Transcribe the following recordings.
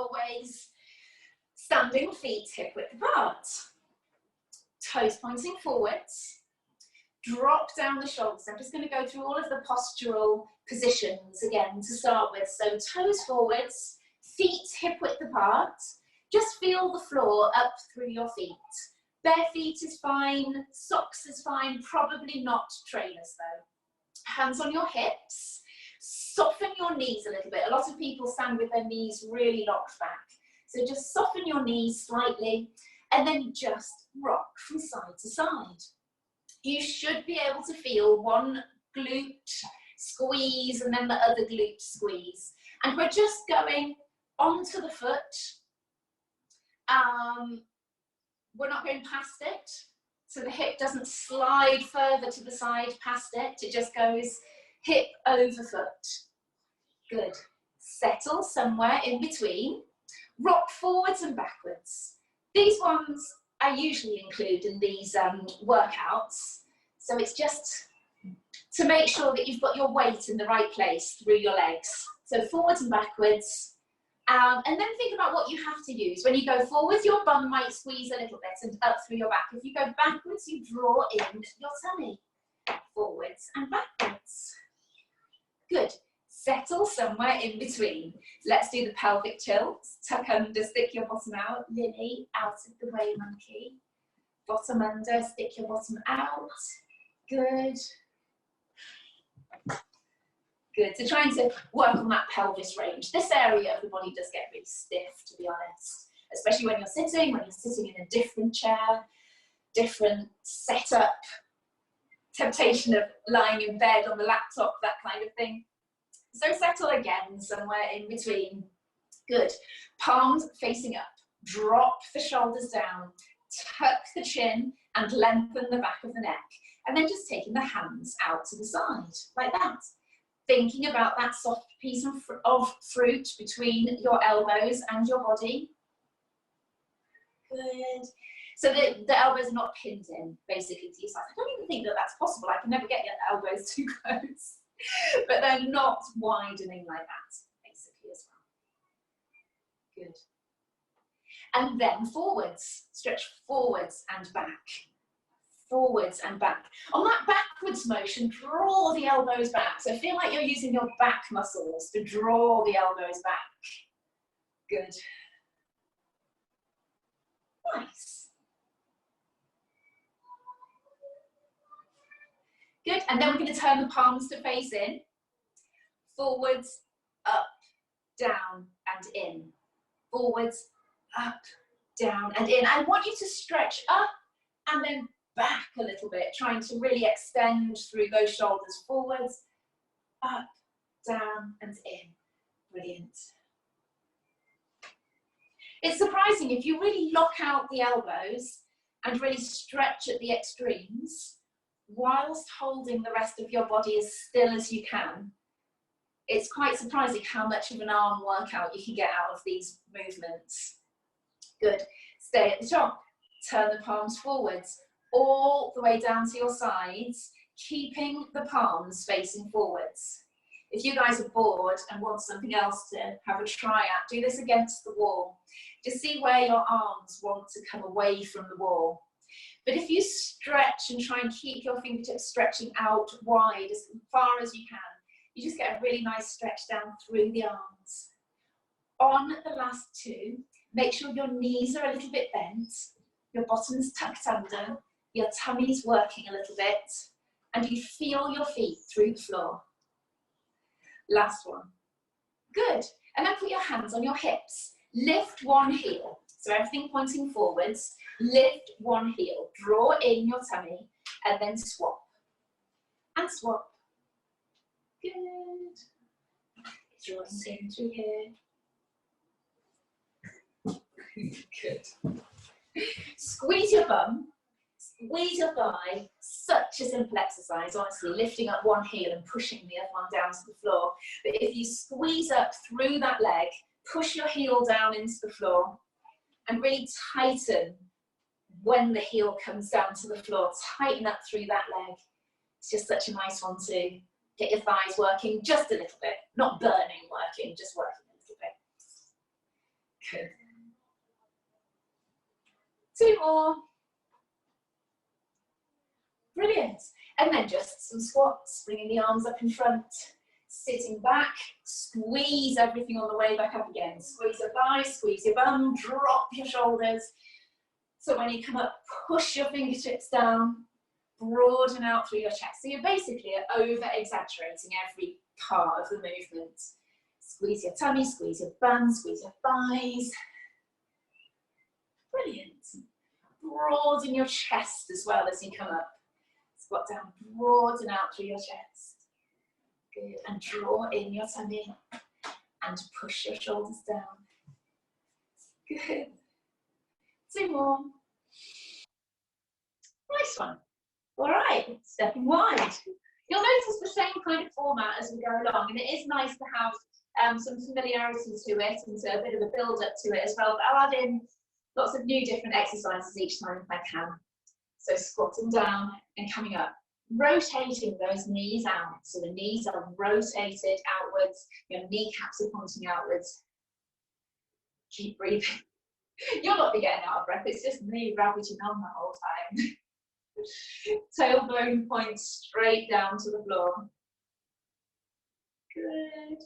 always, standing feet hip width apart. Toes pointing forwards. Drop down the shoulders. I'm just going to go through all of the postural positions again to start with. So toes forwards, feet hip width apart. Just feel the floor up through your feet. Bare feet is fine, socks is fine, probably not trainers though. Hands on your hips. Soften your knees a little bit. A lot of people stand with their knees really locked back. So just soften your knees slightly and then just rock from side to side. You should be able to feel one glute squeeze and then the other glute squeeze. And we're just going onto the foot. We're not going past it. So the hip doesn't slide further to the side past it. It just goes hip over foot. Good. Settle somewhere in between. Rock forwards and backwards. These ones I usually include in these workouts. So it's just to make sure that you've got your weight in the right place through your legs. So forwards and backwards. And then think about what you have to use. When you go forwards, your bum might squeeze a little bit and up through your back. If you go backwards, you draw in your tummy. Forwards and backwards. Good. Settle somewhere in between. Let's do the pelvic tilts. Tuck under, stick your bottom out. Lily, out of the way, monkey. Bottom under, stick your bottom out. Good. Good. So trying to work on that pelvis range. This area of the body does get really stiff, to be honest. Especially when you're sitting in a different chair, different setup, temptation of lying in bed on the laptop, that kind of thing. So settle again somewhere in between. Good. Palms facing up. Drop the shoulders down. Tuck the chin and lengthen the back of the neck. And then just taking the hands out to the side, like that. Thinking about that soft piece of fruit between your elbows and your body. Good. So the elbows are not pinned in, basically, to your side. I don't even think that that's possible. I can never get your elbows too close. But they're not widening like that, basically, as well. Good. And then forwards. Stretch forwards and back. Forwards and back. On that backwards motion, draw the elbows back. So feel like you're using your back muscles to draw the elbows back. Good. Nice. Good, and then we're going to turn the palms to face in. Forwards, up, down, and in. Forwards, up, down, and in. I want you to stretch up and then back a little bit, trying to really extend through those shoulders. Forwards, up, down, and in. Brilliant. It's surprising, if you really lock out the elbows and really stretch at the extremes, whilst holding the rest of your body as still as you can, it's quite surprising how much of an arm workout you can get out of these movements. Good. Stay at the top. Turn the palms forwards, all the way down to your sides, keeping the palms facing forwards. If you guys are bored and want something else to have a try at, do this against the wall. Just see where your arms want to come away from the wall. But if you stretch and try and keep your fingertips stretching out wide as far as you can, you just get a really nice stretch down through the arms. On the last two, make sure your knees are a little bit bent, your bottom's tucked under, your tummy's working a little bit, and you feel your feet through the floor. Last one. Good. And then put your hands on your hips. Lift one heel. So everything pointing forwards. Lift one heel. Draw in your tummy and then swap. And swap. Good. Drawing in through here. Good. Squeeze your bum. Squeeze your thigh. Such a simple exercise, honestly, lifting up one heel and pushing the other one down to the floor. But if you squeeze up through that leg, push your heel down into the floor and really tighten when the heel comes down to the floor. Tighten up through that leg. It's just such a nice one to get your thighs working just a little bit. Not burning working, just working a little Good. 2 more. Brilliant. And then just some squats, bringing the arms up in front, sitting back, squeeze everything on the way back up again. Squeeze your thighs, squeeze your bum, drop your shoulders. So when you come up, push your fingertips down, broaden out through your chest. So you're basically over-exaggerating every part of the movement. Squeeze your tummy, squeeze your bum, squeeze your thighs. Brilliant. Broaden your chest as well as you come up. Squat down, broaden out through your chest. Good. And draw in your tummy and push your shoulders down. Good. 2 more. Nice one. All right, stepping wide. You'll notice the same kind of format as we go along, and it is nice to have some familiarity to it and so a bit of a build up to it as well. But I'll add in lots of new different exercises each time if I can. So squatting down and coming up, rotating those knees out. So the knees are rotated outwards, your kneecaps are pointing outwards. Keep breathing. You'll not be getting out of breath, it's just me ravaging on the whole time. Tailbone points straight down to the floor. Good.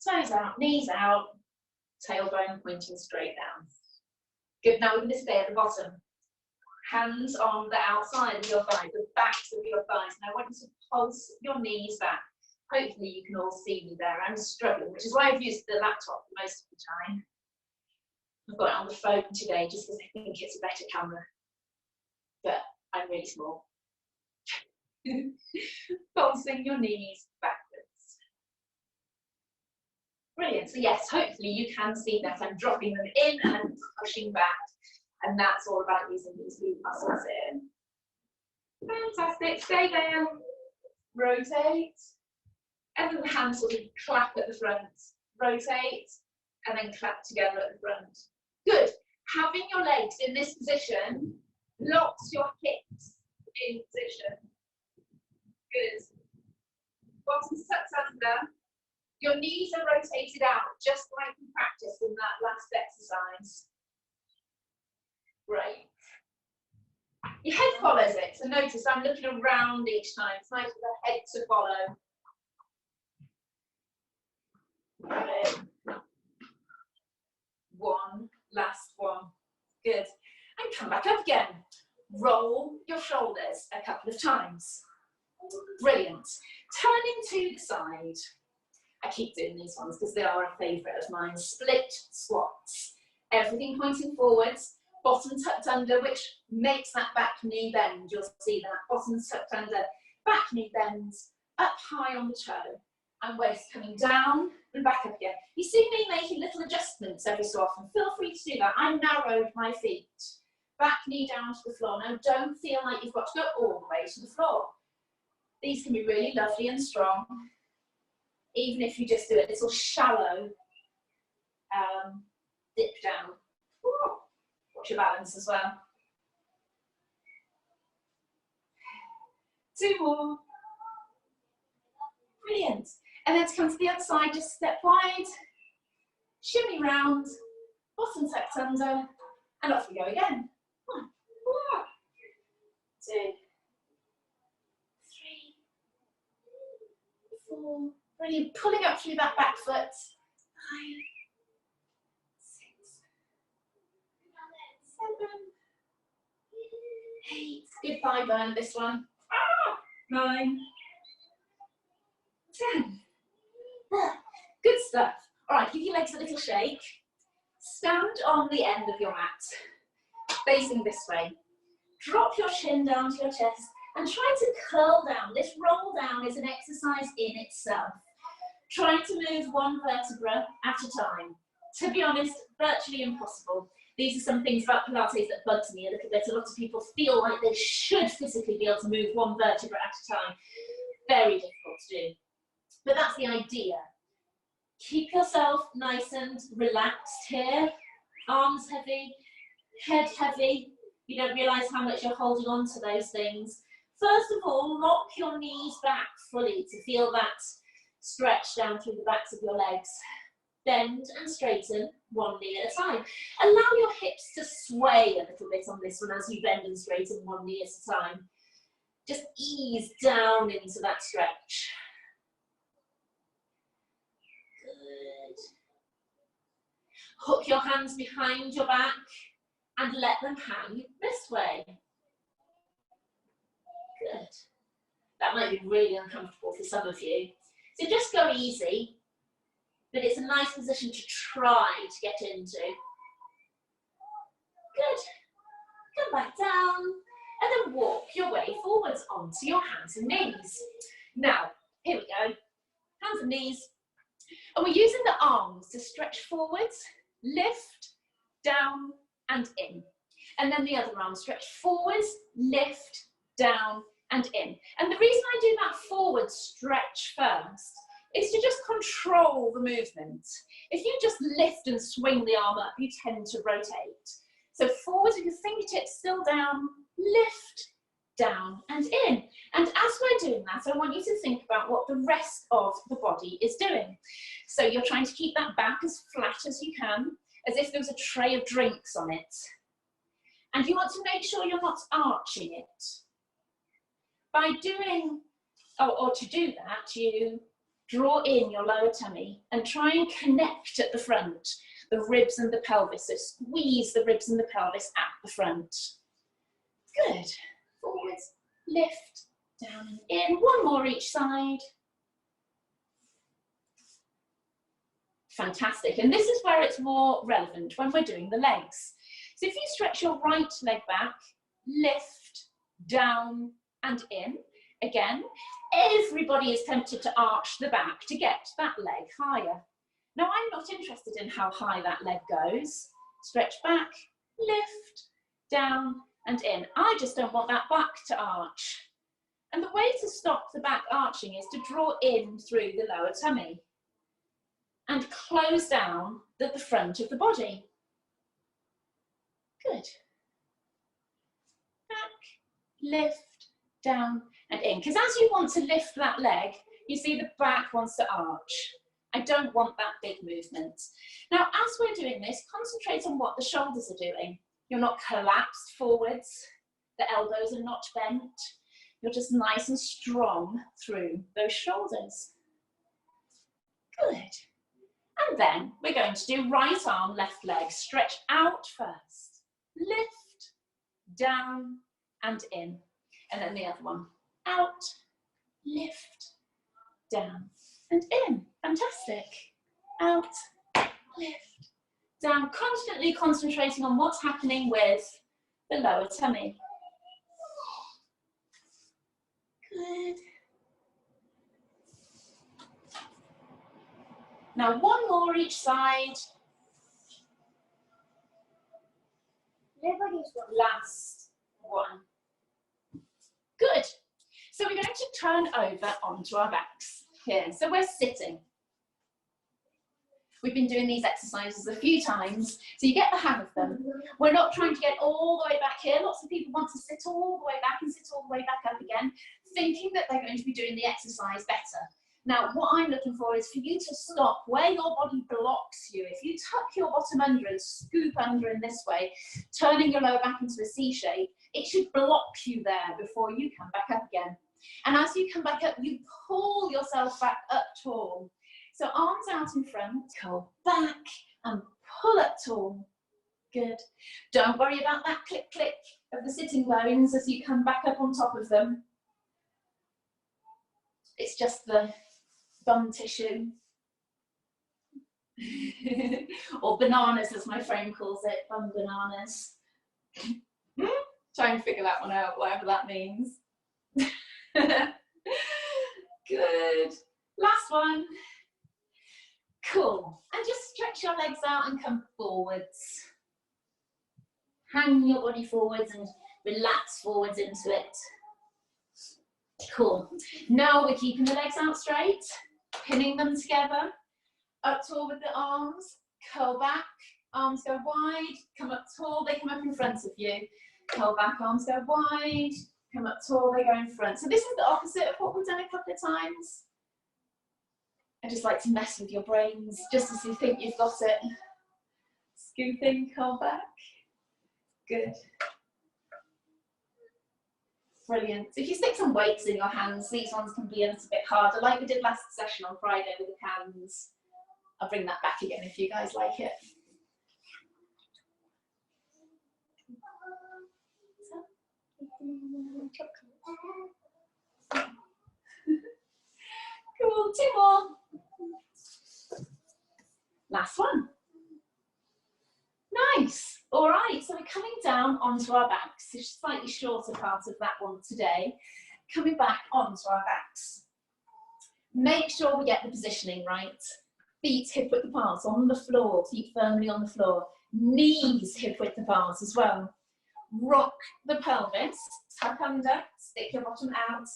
Toes out, knees out, tailbone pointing straight down. Good, now we're going to stay at the bottom. Hands on the outside of your thighs, the backs of your thighs. And I want you to pulse your knees back. Hopefully you can all see me there. I'm struggling, which is why I've used the laptop most of the time. I've got it on the phone today just because I think it's a better camera. But I'm really small. Pulsing your knees backwards. Brilliant. So yes, hopefully you can see that I'm dropping them in and pushing back. And that's all about using these glute muscles in. Fantastic. Stay down. Rotate. And then the hands sort of clap at the front. Rotate. And then clap together at the front. Good. Having your legs in this position locks your hips in position. Good. Bottom tucked under. Your knees are rotated out, just like we practiced in that last exercise. Great. Your head follows it, so notice I'm looking around each time. It's nice for the head to follow. Right. One, last one. Good. And come back up again. Roll your shoulders a couple of times. Brilliant. Turning to the side. I keep doing these ones because they are a favourite of mine. Split squats. Everything pointing forwards. Bottom tucked under, which makes that back knee bend. You'll see that. Bottom tucked under, back knee bends, up high on the toe. And waist coming down and back up again. You see me making little adjustments every so often. Feel free to do that. I narrowed my feet. Back knee down to the floor. Now don't feel like you've got to go all the way to the floor. These can be really lovely and strong. Even if you just do a little shallow dip down. Ooh, watch your balance as well. 2 more. Brilliant. And then to come to the other side, just step wide, shimmy round, bottom tucked under, and off we go again. 1, 2, 3, 4. Brilliant. Pulling up through that back foot. 5, 6, 7, 8. Good thigh burn, this one. 9, 10. Good stuff. All right, give your legs a little shake. Stand on the end of your mat, facing this way. Drop your chin down to your chest and try to curl down. This roll down is an exercise in itself. Try to move one vertebra at a time. To be honest, virtually impossible. These are some things about Pilates that bugs me a little bit. A lot of people feel like they should physically be able to move one vertebra at a time. Very difficult to do. But that's the idea. Keep yourself nice and relaxed here. Arms heavy, head heavy. You don't realise how much you're holding on to those things. First of all, lock your knees back fully to feel that Stretch down through the backs of your legs. Bend and straighten one knee at a time. Allow your hips to sway a little bit on this one as you bend and straighten one knee at a time. Just ease down into that stretch. Good. Hook your hands behind your back and let them hang this way. Good. That might be really uncomfortable for some of you. So just go easy, but it's a nice position to try to get into. Good. Come back down and then walk your way forwards onto your hands and knees. Now, here we go. Hands and knees. And we're using the arms to stretch forwards, lift, down and in. And then the other arm, stretch forwards, lift, down and in. And the reason I do that forward stretch first is to just control the movement. If you just lift and swing the arm up, you tend to rotate. So forward with your fingertips still down, lift, down and in. And as we're doing that, I want you to think about what the rest of the body is doing. So you're trying to keep that back as flat as you can, as if there was a tray of drinks on it. And you want to make sure you're not arching it. By doing, or to do that, you draw in your lower tummy and try and connect at the front, the ribs and the pelvis. So squeeze the ribs and the pelvis at the front. Good. Forwards, lift, down and in. One more each side. Fantastic. And this is where it's more relevant when we're doing the legs. So if you stretch your right leg back, lift, down and in. Again, everybody is tempted to arch the back to get that leg higher. Now, I'm not interested in how high that leg goes. Stretch back, lift, down and in. I just don't want that back to arch. And the way to stop the back arching is to draw in through the lower tummy and close down at the front of the body. Good. Back, lift, down and in. Because as you want to lift that leg, you see the back wants to arch. I don't want that big movement. Now, as we're doing this, concentrate on what the shoulders are doing. You're not collapsed forwards. The elbows are not bent. You're just nice and strong through those shoulders. Good. And then we're going to do right arm, left leg. Stretch out first. Lift, down and in. And then the other one. Out, lift, down and in. Fantastic. Out, lift, down. Constantly concentrating on what's happening with the lower tummy. Good. Now one more each side. Last one. Good. So we're going to turn over onto our backs here. So we're sitting. We've been doing these exercises a few times, so you get the hang of them. We're not trying to get all the way back here. Lots of people want to sit all the way back and sit all the way back up again, thinking that they're going to be doing the exercise better. Now, what I'm looking for is for you to stop where your body blocks you. If you tuck your bottom under and scoop under in this way, turning your lower back into a C shape, it should block you there before you come back up again. And as you come back up, you pull yourself back up tall. So arms out in front, go back and pull up tall. Good. Don't worry about that click, click of the sitting bones as you come back up on top of them. It's just the bum tissue. Or bananas, as my friend calls it, bum bananas. Try and figure that one out, whatever that means. Good. Last one. Cool. And just stretch your legs out and come forwards. Hang your body forwards and relax forwards into it. Cool. Now we're keeping the legs out straight, pinning them together, up tall with the arms, curl back, arms go wide, come up tall, they come up in front of you. Curl back, arms go wide, come up tall, they go in front. So this is the opposite of what we've done a couple of times. I just like to mess with your brains just as you think you've got it. Scooping, come back. Good. Brilliant. So if you stick some weights in your hands, these ones can be a little bit harder, like we did last session on Friday with the cans. I'll bring that back again if you guys like it. Cool, 2 more. Last one. Nice. All right, so we're coming down onto our backs. It's a slightly shorter part of that one today. Coming back onto our backs. Make sure we get the positioning right. Feet hip width apart on the floor, feet firmly on the floor. Knees hip width apart as well. Rock the pelvis, tuck under, stick your bottom out,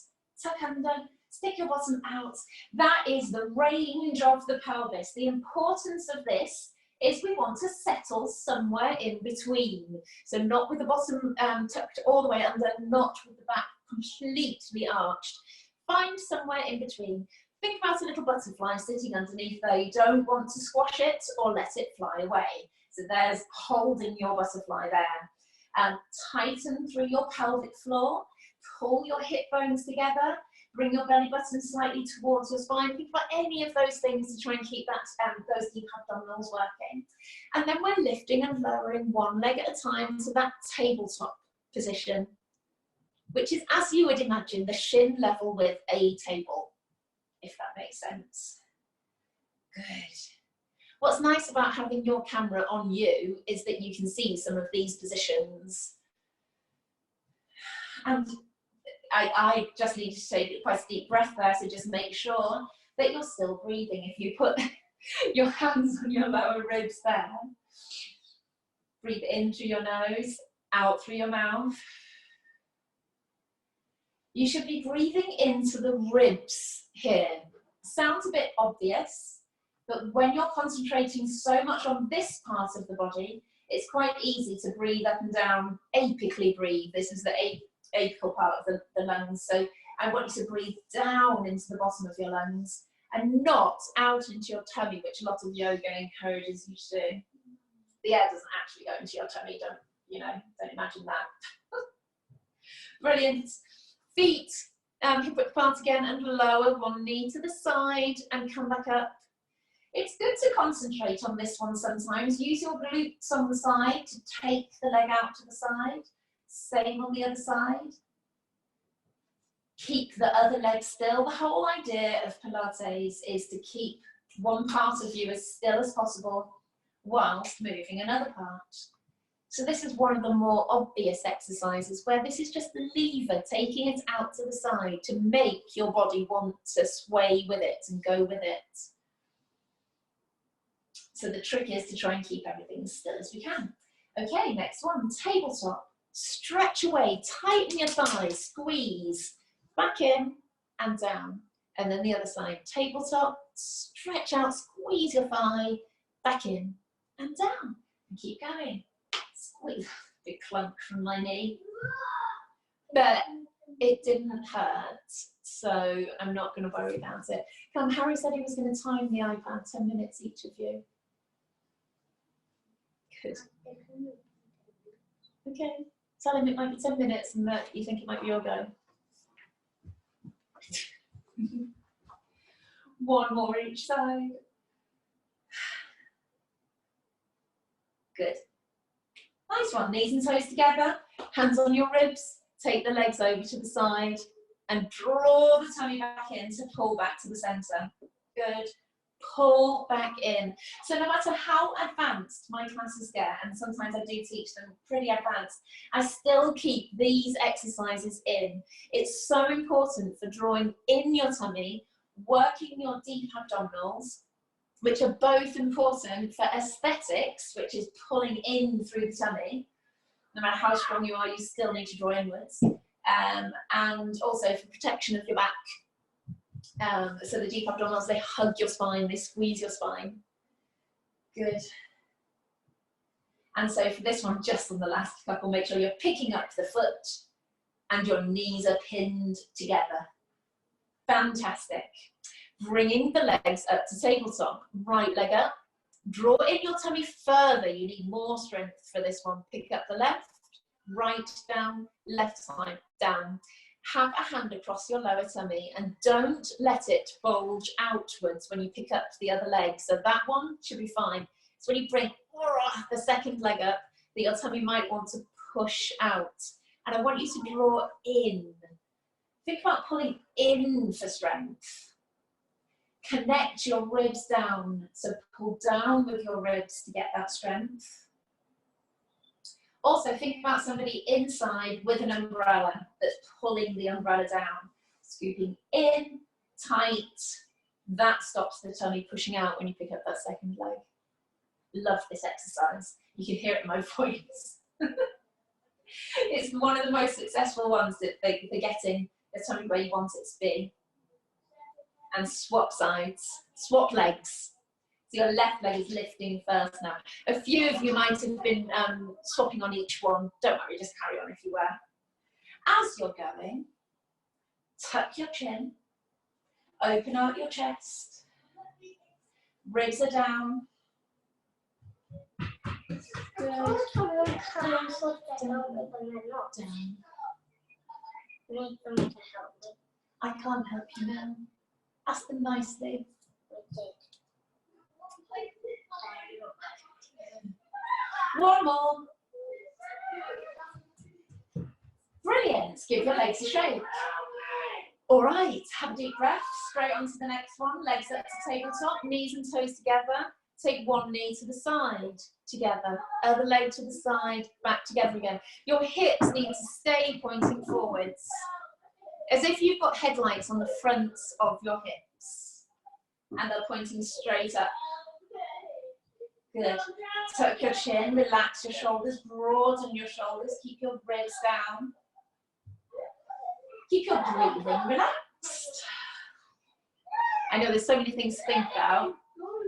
tuck under, stick your bottom out. That is the range of the pelvis. The importance of this is we want to settle somewhere in between. So not with the bottom tucked all the way under, not with the back completely arched. Find somewhere in between. Think about a little butterfly sitting underneath there. You don't want to squash it or let it fly away. So there's holding your butterfly there. Tighten through your pelvic floor. Pull your hip bones together. Bring your belly button slightly towards your spine. Think about any of those things to try and keep that those deep abdominals working. And then we're lifting and lowering one leg at a time to that tabletop position, which is, as you would imagine, the shin level with a table, if that makes sense. Good. What's nice about having your camera on you is that you can see some of these positions. And I just need to take quite a deep breath there, so just make sure that you're still breathing. If you put your hands on your lower ribs there, breathe in through your nose, out through your mouth. You should be breathing into the ribs here. Sounds a bit obvious, but when you're concentrating so much on this part of the body, it's quite easy to breathe up and down, apically breathe. This is the apical part of the lungs. So I want you to breathe down into the bottom of your lungs and not out into your tummy, which a lot of yoga encourages you to do. The air doesn't actually go into your tummy, don't imagine that. Brilliant. Feet hip width apart again and lower one knee to the side and come back up. It's good to concentrate on this one sometimes. Use your glutes on the side to take the leg out to the side. Same on the other side. Keep the other leg still. The whole idea of Pilates is to keep one part of you as still as possible whilst moving another part. So this is one of the more obvious exercises where this is just the lever, taking it out to the side to make your body want to sway with it and go with it. So the trick is to try and keep everything as still as we can. Okay, next one, tabletop. Stretch away, tighten your thighs, squeeze, back in and down. And then the other side, tabletop, stretch out, squeeze your thigh, back in and down. And keep going. Squeeze, big clunk from my knee. But it didn't hurt, so I'm not going to worry about it. Harry said he was going to time the iPad 10 minutes each of you. Good. Okay. Tell him it might be 10 minutes and that you think it might be your go. One more each side. Good. Nice one. Knees and toes together. Hands on your ribs. Take the legs over to the side and draw the tummy back in to pull back to the center. Good. Pull back in. So no matter how advanced my classes get, and sometimes I do teach them pretty advanced, I still keep these exercises in. It's so important for drawing in your tummy, working your deep abdominals, which are both important for aesthetics, which is pulling in through the tummy. No matter how strong you are, you still need to draw inwards. And also for protection of your back. So the deep abdominals, they hug your spine, they squeeze your spine. Good. And so for this one, just on the last couple, make sure you're picking up the foot and your knees are pinned together. Fantastic. Bringing the legs up to tabletop. Right leg up. Draw in your tummy further. You need more strength for this one. Pick up the left, right down, left side down. Have a hand across your lower tummy and don't let it bulge outwards when you pick up the other leg. So that one should be fine. So when you bring the second leg up, that your tummy might want to push out. And I want you to draw in. Think about pulling in for strength. Connect your ribs down. So pull down with your ribs to get that strength. Also, think about somebody inside with an umbrella that's pulling the umbrella down. Scooping in, tight. That stops the tummy pushing out when you pick up that second leg. Love this exercise. You can hear it in my voice. It's one of the most successful ones that they're getting the tummy where you want it to be. And swap sides, swap legs. So your left leg is lifting first now. A few of you might have been swapping on each one. Don't worry, just carry on if you were. As you're going, tuck your chin, open out your chest, ribs are down. Good. Down. I can't help you now. Ask them nicely. One more. Brilliant. Give your legs a shake. All right. Have a deep breath. Straight onto the next one. Legs up to tabletop. Knees and toes together. Take one knee to the side. Together. Other leg to the side. Back together again. Your hips need to stay pointing forwards. As if you've got headlights on the fronts of your hips. And they're pointing straight up. Good. Tuck your chin, relax your shoulders, broaden your shoulders, keep your ribs down. Keep your breathing relaxed. I know there's so many things to think about,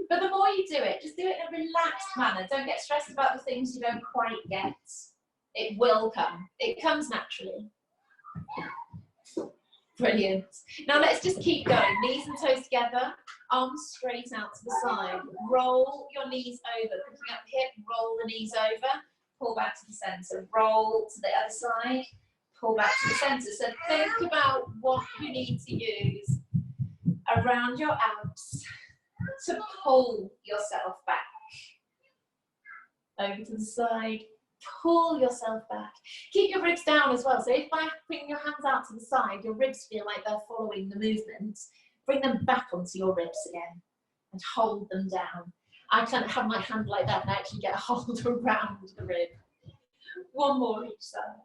but the more you do it, just do it in a relaxed manner. Don't get stressed about the things you don't quite get. It will come. It comes naturally. Brilliant. Now let's just keep going. Knees and toes together, arms straight out to the side. Roll your knees over, picking up the hip, roll the knees over, pull back to the center. Roll to the other side, pull back to the center. So think about what you need to use around your abs to pull yourself back. Over to the side. Pull yourself back. Keep your ribs down as well. So if by putting your hands out to the side, your ribs feel like they're following the movement, bring them back onto your ribs again and hold them down. I can't have my hand like that and actually get a hold around the rib. One more each side.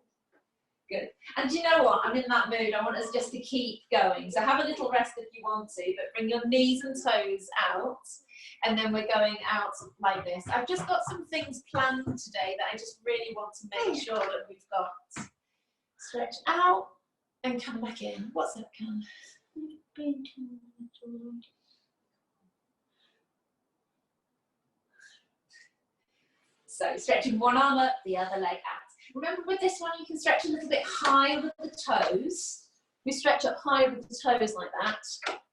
Good. And do you know what? I'm in that mood. I want us just to keep going. So have a little rest if you want to, but bring your knees and toes out. And then we're going out like this. I've just got some things planned today that I just really want to make sure that we've got. Stretch out and come back in. What's up, Cam? So stretching one arm up, the other leg out. Remember with this one, you can stretch a little bit high with the toes. If you stretch up high with the toes like that,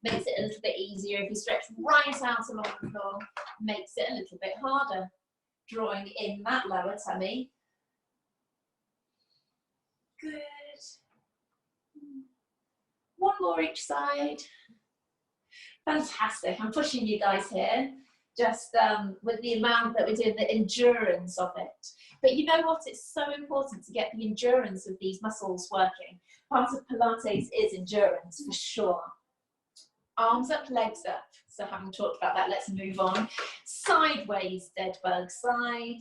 makes it a little bit easier. If you stretch right out along the floor, makes it a little bit harder. Drawing in that lower tummy. Good. One more each side. Fantastic. I'm pushing you guys here, just with the amount that we're doing, the endurance of it. But you know what? It's so important to get the endurance of these muscles working. Part of Pilates is endurance, for sure. Arms up, legs up. So having talked about that, let's move on. Sideways dead bug. Side,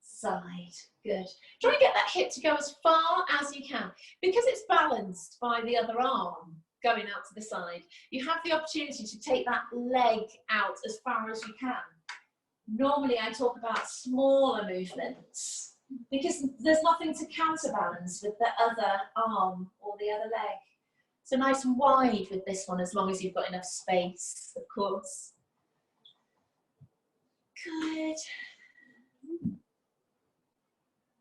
side. Good. Try and get that hip to go as far as you can. Because it's balanced by the other arm going out to the side, you have the opportunity to take that leg out as far as you can. Normally I talk about smaller movements because there's nothing to counterbalance with the other arm or the other leg. So nice and wide with this one, as long as you've got enough space, of course. Good.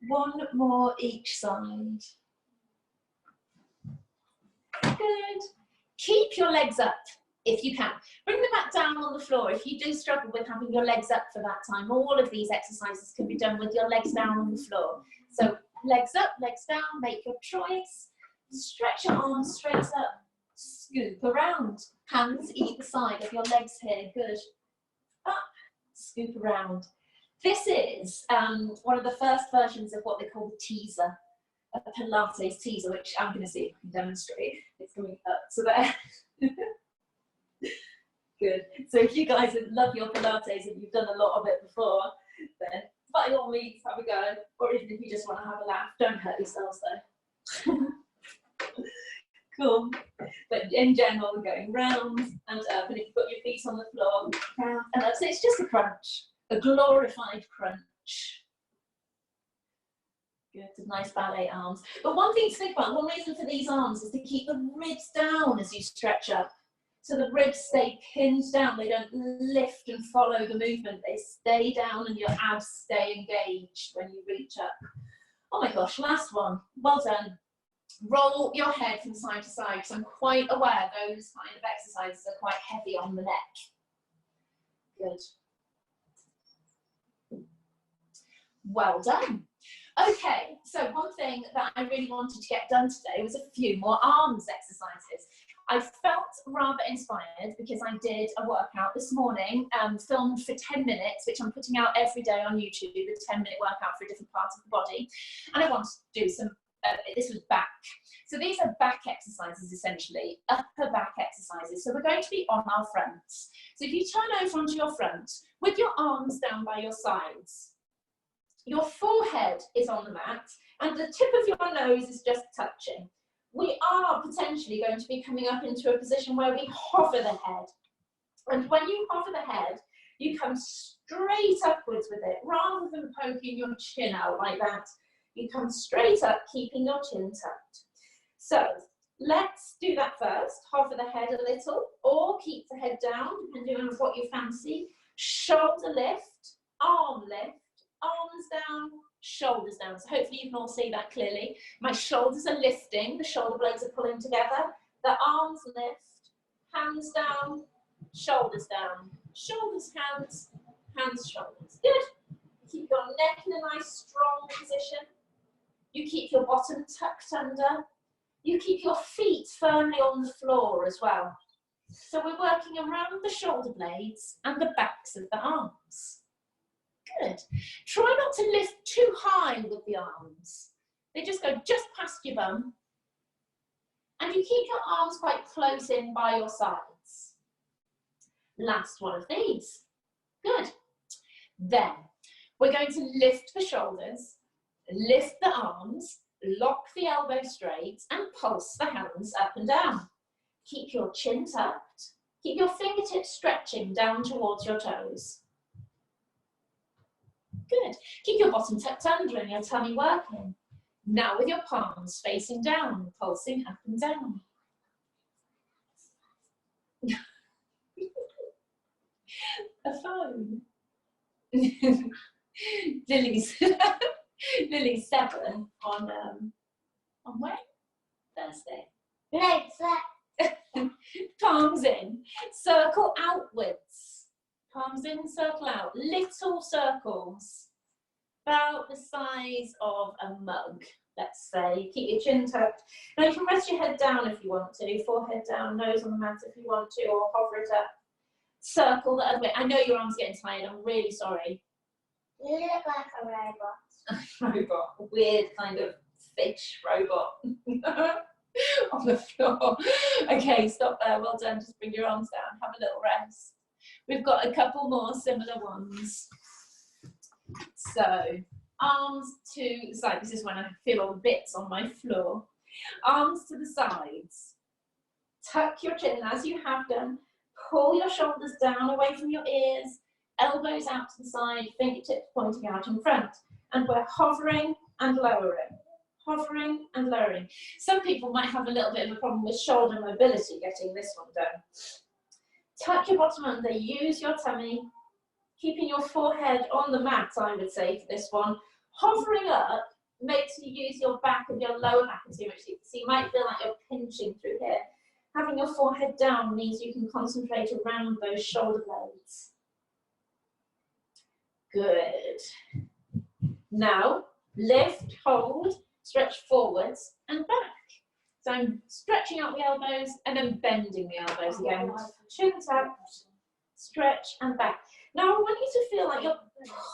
One more each side. Good. Keep your legs up. if you can. Bring the mat down on the floor. If you do struggle with having your legs up for that time, all of these exercises can be done with your legs down on the floor. So legs up, legs down, make your choice. Stretch your arms straight up, scoop around. Hands either side of your legs here, good. Up, scoop around. This is one of the first versions of what they call the teaser, a Pilates teaser, which I'm going to see if I can demonstrate. It's coming up to there. Good. So if you guys love your Pilates and you've done a lot of it before, then by all means have a go. Or even if you just want to have a laugh, don't hurt yourselves though. Cool. But in general, we're going round and up. And if you've got your feet on the floor, round and up. So it's just a crunch, a glorified crunch. Good, nice ballet arms. But one thing to think about, one reason for these arms is to keep the ribs down as you stretch up. So the ribs stay pinned down, they don't lift and follow the movement, they stay down and your abs stay engaged when you reach up. Oh my gosh, last one, well done. Roll your head from side to side, because I'm quite aware those kind of exercises are quite heavy on the neck. Good. Well done. Okay, so one thing that I really wanted to get done today was a few more arms exercises. I felt rather inspired because I did a workout this morning, filmed for 10 minutes, which I'm putting out every day on YouTube, a 10-minute workout for a different part of the body. And I wanted to do some, this was back. So these are back exercises, essentially, upper back exercises. So we're going to be on our fronts. So if you turn over onto your front, with your arms down by your sides, your forehead is on the mat, and the tip of your nose is just touching. We are potentially going to be coming up into a position where we hover the head. And when you hover the head, you come straight upwards with it, rather than poking your chin out like that. You come straight up, keeping your chin tucked. So let's do that first. Hover the head a little, or keep the head down, depending on what you fancy. Shoulder lift, arm lift, arms down, shoulders down. So hopefully you can all see that clearly. My shoulders are lifting, the shoulder blades are pulling together. The arms lift, hands down, shoulders down. Shoulders, hands, hands, shoulders. Good. Keep your neck in a nice strong position. You keep your bottom tucked under. You keep your feet firmly on the floor as well. So we're working around the shoulder blades and the backs of the arms. Good. Try not to lift too high with the arms. They just go just past your bum. And you keep your arms quite close in by your sides. Last one of these. Good. Then we're going to lift the shoulders, lift the arms, lock the elbows straight, and pulse the hands up and down. Keep your chin tucked. Keep your fingertips stretching down towards your toes. Good. Keep your bottom tucked under and your tummy working. Now with your palms facing down, pulsing up and down. A phone. Lily's 7 on when? Thursday. Palms in, circle outwards. Palms in, circle out. Little circles, about the size of a mug, let's say. Keep your chin tucked. Now you can rest your head down if you want to, forehead down, nose on the mat if you want to, or hover it up. Circle the other way. I know your arm's getting tired, I'm really sorry. You look like a robot. Robot, a weird kind of fish robot on the floor. Okay, stop there, well done. Just bring your arms down, have a little rest. We've got a couple more similar ones. So, arms to the side. This is when I feel all the bits on my floor. Arms to the sides. Tuck your chin as you have done. Pull your shoulders down away from your ears. Elbows out to the side, fingertips pointing out in front. And we're hovering and lowering. Hovering and lowering. Some people might have a little bit of a problem with shoulder mobility getting this one done. Tuck your bottom under, use your tummy, keeping your forehead on the mat, I would say, for this one. Hovering up makes you use your back and your lower back too much. So you might feel like you're pinching through here. Having your forehead down means you can concentrate around those shoulder blades. Good. Now, lift, hold, stretch forwards and back. So I'm stretching out the elbows and then bending the elbows again. Chin tap, stretch and back. Now I want you to feel like you're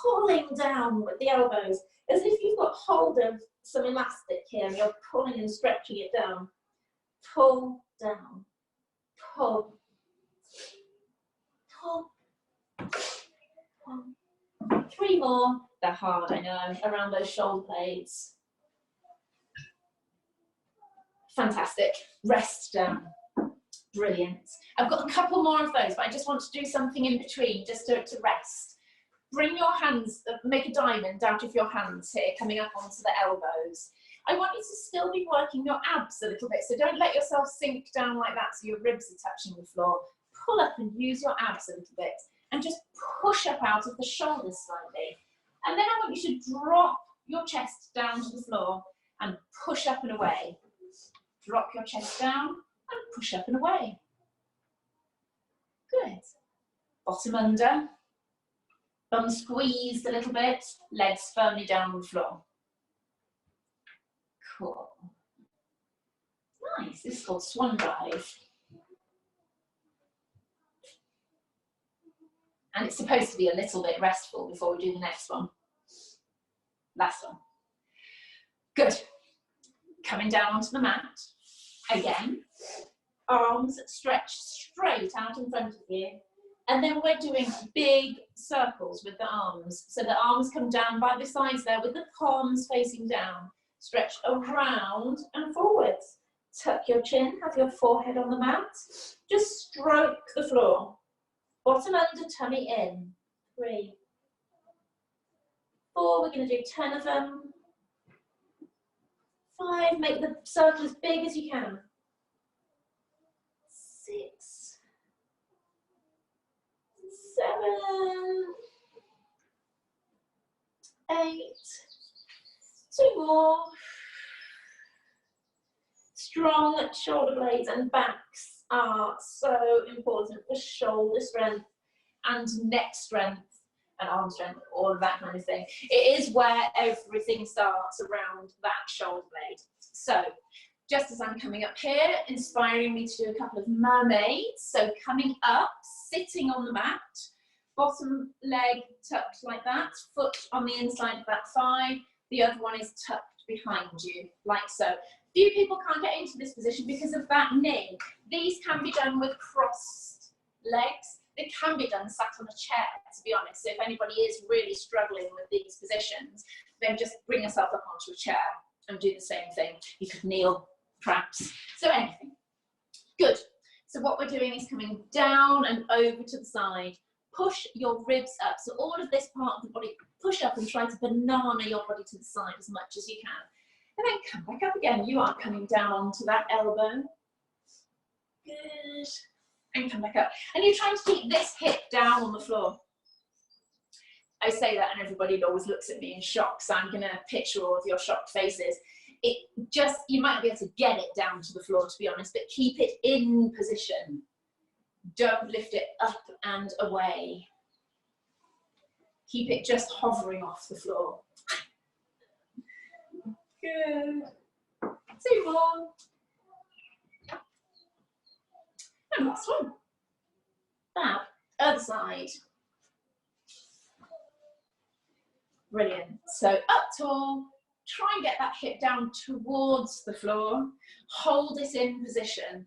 pulling down with the elbows, as if you've got hold of some elastic here and you're pulling and stretching it down. Pull down, pull, pull, pull. 3 more. They're hard, I know, around those shoulder blades. Fantastic. Rest down. Brilliant. I've got a couple more of those, but I just want to do something in between just to rest. Bring your hands, make a diamond out of your hands here, coming up onto the elbows. I want you to still be working your abs a little bit, so don't let yourself sink down like that so your ribs are touching the floor. Pull up and use your abs a little bit, and just push up out of the shoulders slightly. And then I want you to drop your chest down to the floor and push up and away. Drop your chest down and push up and away. Good. Bottom under. Bum squeezed a little bit. Legs firmly down on the floor. Cool. Nice. This is called swan dive. And it's supposed to be a little bit restful before we do the next one. Last one. Good. Coming down onto the mat. Again. Arms stretched straight out in front of you. And then we're doing big circles with the arms. So the arms come down by the sides there with the palms facing down. Stretch around and forwards. Tuck your chin, have your forehead on the mat. Just stroke the floor. Bottom under, tummy in. 3, 4, we're going to do 10 of them. 5, make the circle as big as you can. 6, 7, 8, 2 more. Strong shoulder blades and backs are so important for shoulder strength and neck strength and arm strength, all of that kind of thing. It is where everything starts, around that shoulder blade. So just as I'm coming up here, inspiring me to do a couple of mermaids. So coming up, sitting on the mat, bottom leg tucked like that, foot on the inside of that thigh, the other one is tucked behind you, like so. Few people can't get into this position because of that knee. These can be done with crossed legs. They can be done sat on a chair, to be honest. So if anybody is really struggling with these positions, then just bring yourself up onto a chair and do the same thing. You could kneel, perhaps. So anything. Good. So what we're doing is coming down and over to the side. Push your ribs up. So all of this part of the body, push up and try to banana your body to the side as much as you can. And then come back up again. You are coming down onto that elbow. Good. And come back up. And you're trying to keep this hip down on the floor. I say that and everybody always looks at me in shock, so I'm going to picture all of your shocked faces. It just, you might not be able to get it down to the floor, to be honest, but keep it in position. Don't lift it up and away. Keep it just hovering off the floor. Good. 2 more. And last one. Fab. Other side. Brilliant. So up tall. Try and get that hip down towards the floor. Hold it in position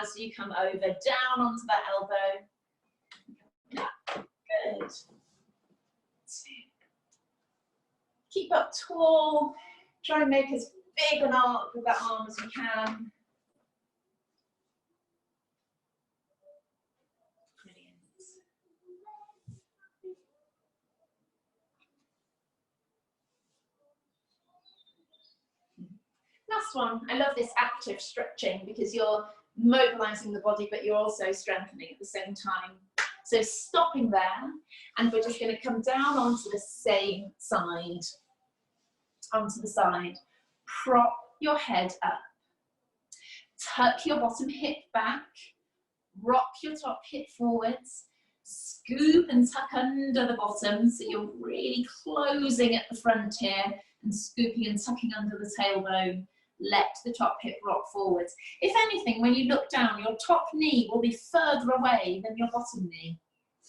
as you come over, down onto that elbow. Yeah. Good. 2. Keep up tall. Try and make as big an arc with that arm as you can. Brilliant. Last one. I love this active stretching because you're mobilizing the body, but you're also strengthening at the same time. So stopping there, and we're just going to come down onto the same side. Onto the side. Prop your head up. Tuck your bottom hip back, rock your top hip forwards, scoop and tuck under the bottom, so you're really closing at the front here and scooping and tucking under the tailbone. Let the top hip rock forwards. If anything, when you look down, your top knee will be further away than your bottom knee.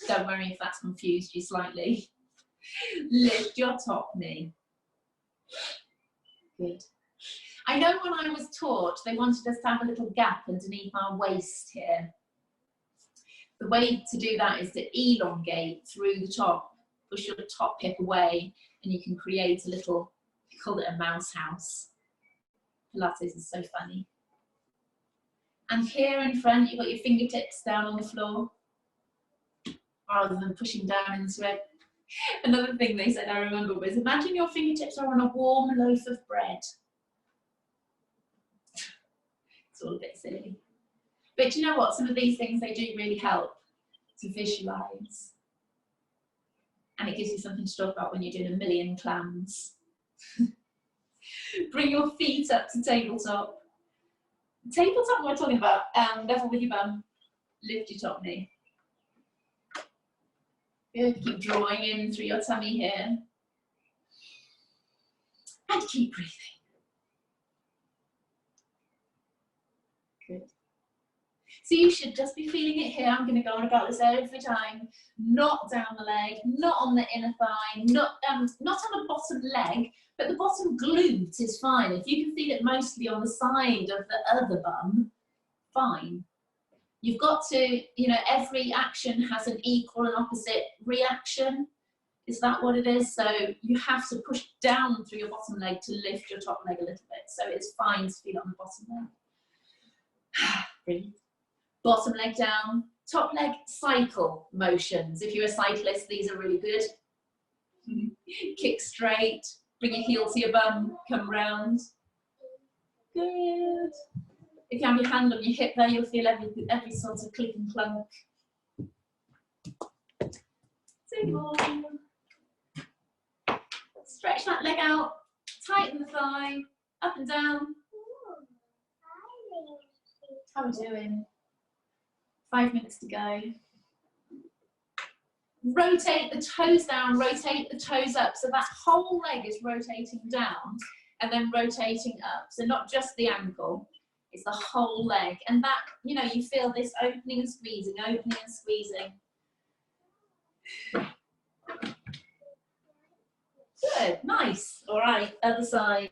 Don't worry if that's confused you slightly. Lift your top knee. Good. I know when I was taught, they wanted us to have a little gap underneath our waist here. The way to do that is to elongate through the top, push your top hip away, and you can create a little, we call it a mouse house. Pilates is so funny. And here in front, you've got your fingertips down on the floor, rather than pushing down into it. Another thing they said I remember was, imagine your fingertips are on a warm loaf of bread. It's all a bit silly. But you know what? Some of these things, they do really help to visualise. And it gives you something to talk about when you're doing a million clams. Bring your feet up to tabletop. Tabletop, we're talking about level with your bum. Lift your top knee. Good. Keep drawing in through your tummy here. And keep breathing. Good. So you should just be feeling it here. I'm going to go on about this every time. Not down the leg, not on the inner thigh, not on the bottom leg, but the bottom glute is fine. If you can feel it mostly on the side of the other bum, fine. You've got to, you know, every action has an equal and opposite reaction. Is that what it is? So you have to push down through your bottom leg to lift your top leg a little bit. So it's fine to feel it on the bottom leg. Breathe. Bottom leg down, top leg cycle motions. If you're a cyclist, these are really good. Kick straight, bring your heel to your bum, come round. Good. If you have your hand on your hip there, you'll feel every sort of click and clunk. Two more. Stretch that leg out, tighten the thigh, up and down. How are we doing? 5 minutes to go. Rotate the toes down, rotate the toes up. So that whole leg is rotating down and then rotating up. So not just the ankle, it's the whole leg. And that, you know, you feel this opening and squeezing, opening and squeezing. Good, nice. All right, other side.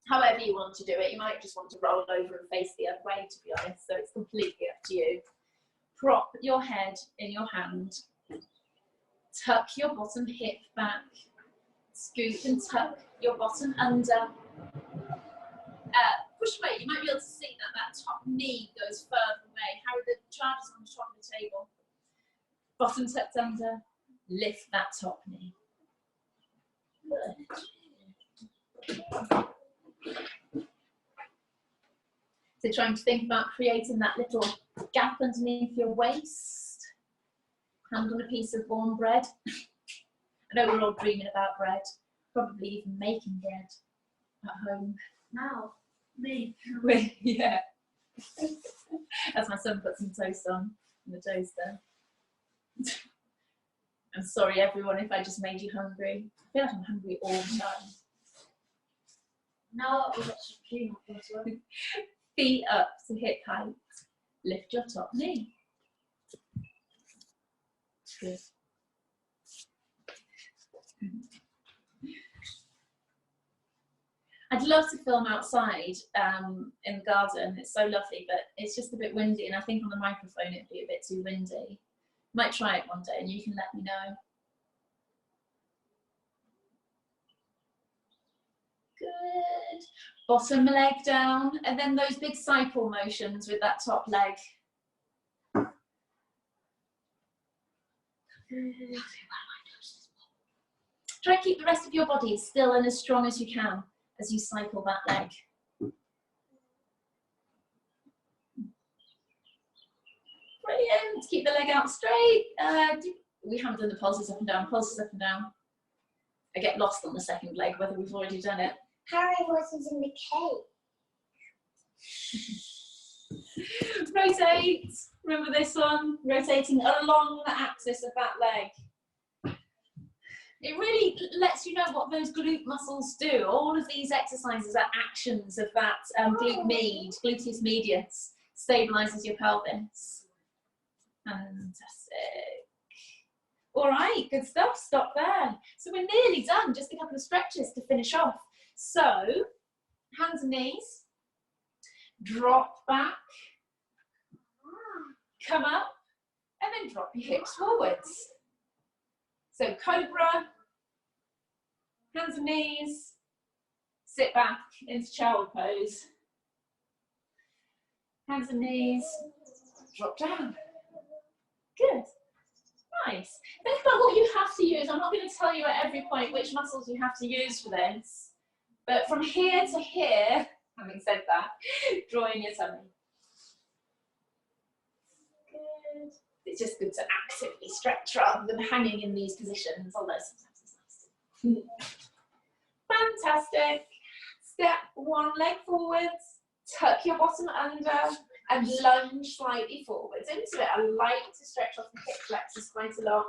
However you want to do it, you might just want to roll over and face the other way, to be honest, so it's completely up to you. Prop your head in your hand, tuck your bottom hip back, scoop and tuck your bottom under. Push away, you might be able to see that top knee goes further away. Harry, the charger's on the top of the table. Bottom tucked under, lift that top knee. Good. So trying to think about creating that little gap underneath your waist. Hand on a piece of warm bread. I know we're all dreaming about bread, probably even making bread at home. Now, me. Yeah. As my son puts some toast on in the toaster. I'm sorry everyone if I just made you hungry. I feel like I'm hungry all the time. Now we've got some peanut butter. Feet up to hip height. Lift your top knee. Good. I'd love to film outside in the garden. It's so lovely, but it's just a bit windy, and I think on the microphone it'd be a bit too windy. Might try it one day, and you can let me know. Good. Bottom leg down, and then those big cycle motions with that top leg. Good. Try and keep the rest of your body still and as strong as you can as you cycle that leg. Brilliant. Keep the leg out straight. We haven't done the pulses up and down. Pulses up and down. I get lost on the second leg, whether we've already done it. Harry wasn't in the cave. Rotate. Remember this one? Rotating along the axis of that leg. It really lets you know what those glute muscles do. All of these exercises are actions of that gluteus medius. Stabilizes your pelvis. Fantastic. All right, good stuff. Stop there. So we're nearly done. Just a couple of stretches to finish off. So, hands and knees. Drop back. Come up. And then drop your hips forwards. So cobra, hands and knees, sit back into child pose. Hands and knees, drop down. Good, nice. Think about what you have to use. I'm not going to tell you at every point which muscles you have to use for this, but from here to here, having said that, draw in your tummy. Good. It's just good to actively stretch rather than hanging in these positions, although sometimes it's nice. Fantastic. Step one leg forwards, tuck your bottom under, and lunge slightly forwards into it. I like to stretch off the hip flexors quite a lot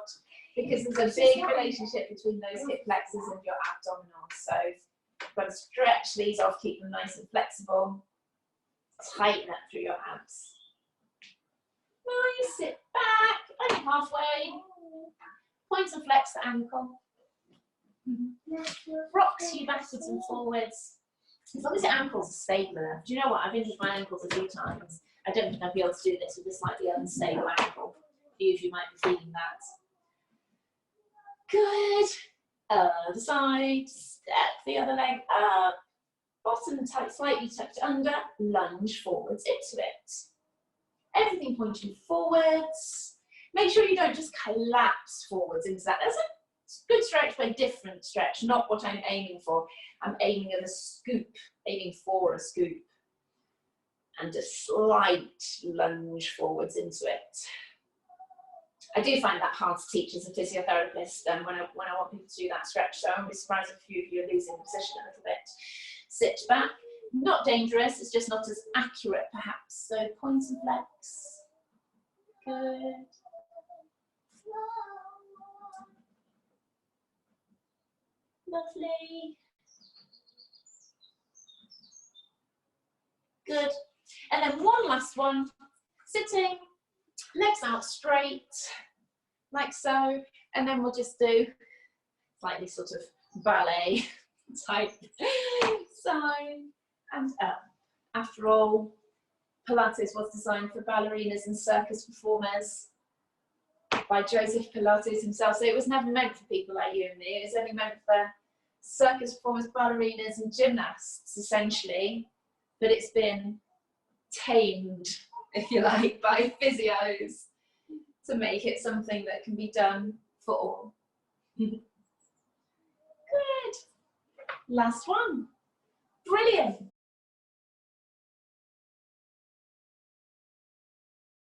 because there's a big relationship between those hip flexors and your abdominals. So you've got to stretch these off, keep them nice and flexible. Tighten up through your abs. Nice, sit back, only halfway. Point and flex the ankle. Rocks you backwards and forwards. As long as your ankles are stable enough. Do you know what? I've injured my ankles a few times. I don't think I'd be able to do this with a slightly unstable ankle. You might be feeling that. Good. Other side. Step the other leg up. Bottom tight, slightly tucked under. Lunge forwards into it. Everything pointing forwards. Make sure you don't just collapse forwards into that. That's a good stretch, but a different stretch, not what I'm aiming for. I'm aiming at a scoop, aiming for a scoop. And a slight lunge forwards into it. I do find that hard to teach as a physiotherapist when I want people to do that stretch, so I won't be surprised if a few of you are losing position a little bit. Sit back. Not dangerous, it's just not as accurate perhaps. So point and flex. Good. Lovely. Good. And then one last one. Sitting, legs out straight, like so. And then we'll just do slightly sort of ballet type side and up. After all, Pilates was designed for ballerinas and circus performers by Joseph Pilates himself. So it was never meant for people like you and me. It was only meant for circus performers, ballerinas and gymnasts, essentially. But it's been tamed, if you like, by physios to make it something that can be done for all. Good. Last one. Brilliant.